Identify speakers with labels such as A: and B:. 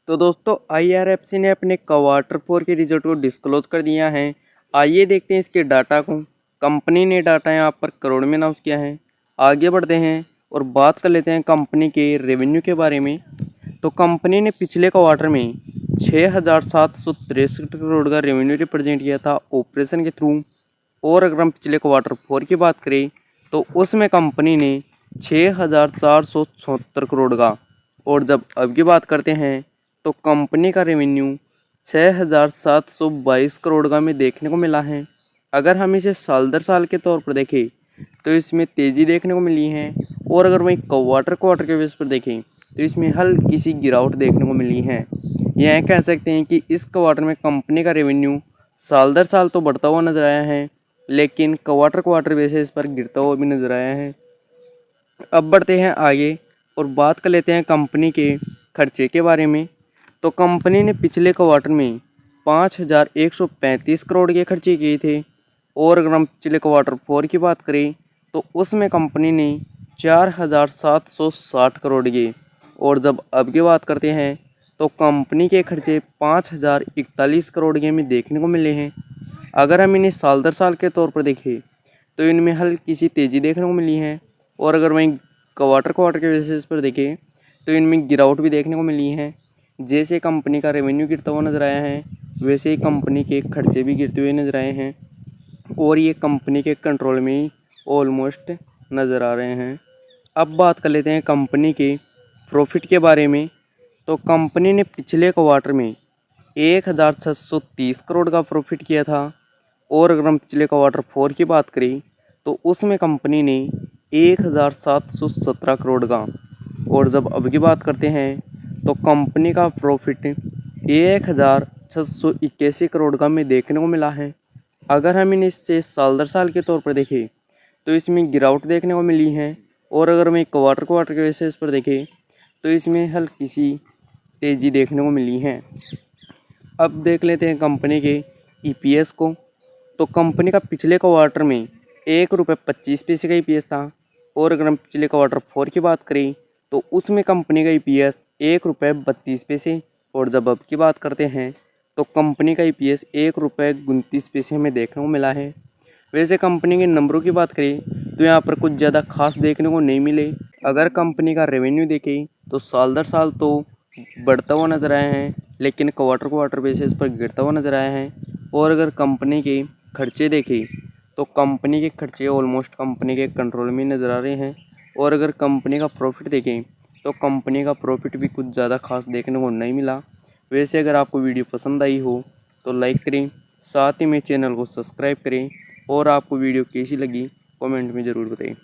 A: तो दोस्तों IRFC ने अपने क्वार्टर 4 के रिजल्ट को डिस्क्लोज कर दिया है। आइए देखते हैं इसके डाटा को। कंपनी ने डाटा यहाँ पर करोड़ में अनाउंस किया है। आगे बढ़ते हैं और बात कर लेते हैं कंपनी के रेवेन्यू के बारे में। तो कंपनी ने पिछले क्वार्टर में 6,763 करोड़ का रेवेन्यू रिप्रेजेंट किया था ऑपरेशन के थ्रू। और अगर हम पिछले क्वार्टर 4 की बात करें तो उसमें कंपनी ने 6,476 करोड़ का। और जब अब की बात करते हैं तो कंपनी का रेवेन्यू 6,722 करोड़ का में देखने को मिला है। अगर हम इसे साल दर साल के तौर पर देखें तो इसमें तेज़ी देखने को मिली है। और अगर वहीं क्वार्टर के बेस पर देखें तो इसमें हल्की सी गिरावट देखने को मिली है। यह कह सकते हैं कि इस क्वार्टर में कंपनी का रेवेन्यू साल दर साल तो बढ़ता हुआ नजर आया है, लेकिन क्वार्टर बेसिस पर गिरता हुआ भी नजर आया है। अब बढ़ते हैं आगे और बात कर लेते हैं कंपनी के खर्चे के बारे में। तो कंपनी ने पिछले क्वार्टर में 5,135 करोड़ के खर्चे किए थे। और अगर हम पिछले क्वार्टर 4 की बात करें तो उसमें कंपनी ने 4,760 करोड़ के। और जब अब की बात करते हैं तो कंपनी के खर्चे 5,041 करोड़ के में देखने को मिले हैं। अगर हम इन्हें साल दर साल के तौर पर देखें तो इनमें हल्की सी तेज़ी देखने को मिली है। और अगर वहीं क्वार्टर के बेसिस पर देखें तो इनमें गिरावट भी देखने को मिली है। जैसे कंपनी का रेवेन्यू गिरता हुआ नजर आया है, वैसे ही कंपनी के खर्चे भी गिरते हुए नजर आए हैं। और ये कंपनी के कंट्रोल में ही ऑलमोस्ट नज़र आ रहे हैं। अब बात कर लेते हैं कंपनी के प्रॉफिट के बारे में। तो कंपनी ने पिछले क्वार्टर में 1,630 करोड़ का प्रॉफिट किया था। और अगर हम पिछले क्वार्टर 4 की बात करें तो उसमें कंपनी ने 1,717 करोड़ का। और जब अब की बात करते हैं तो कंपनी का प्रॉफिट 1,681 करोड़ का में देखने को मिला है। अगर हम इन्हें इससे साल दर साल के तौर पर देखें तो इसमें गिरावट देखने को मिली है। और अगर हम क्वार्टर के बेसिस पर देखें तो इसमें हल्की सी तेज़ी देखने को मिली है। अब देख लेते हैं कंपनी के EPS को। तो कंपनी का पिछले क्वार्टर में 1 रुपये 25 पैसे का EPS था। और अगर हम पिछले क्वार्टर 4 की बात करें तो उसमें कंपनी का EPS 1 रुपये 32 पैसे। और जब अब की बात करते हैं तो कंपनी का EPS 1 रुपये 29 पैसे हमें देखने को मिला है। वैसे कंपनी के नंबरों की बात करें तो यहाँ पर कुछ ज़्यादा खास देखने को नहीं मिले। अगर कंपनी का रेवेन्यू देखें तो साल दर साल तो बढ़ता हुआ नजर आया है, लेकिन क्वार्टर बेसिस पर गिरता हुआ नजर आया है। और अगर कंपनी के खर्चे देखें तो कंपनी के खर्चे ऑलमोस्ट कंपनी के कंट्रोल में नज़र आ रहे हैं। और अगर कंपनी का प्रॉफिट देखें तो कंपनी का प्रॉफिट भी कुछ ज़्यादा खास देखने को नहीं मिला। वैसे अगर आपको वीडियो पसंद आई हो तो लाइक करें, साथ ही में चैनल को सब्सक्राइब करें। और आपको वीडियो कैसी लगी कमेंट में ज़रूर बताएं।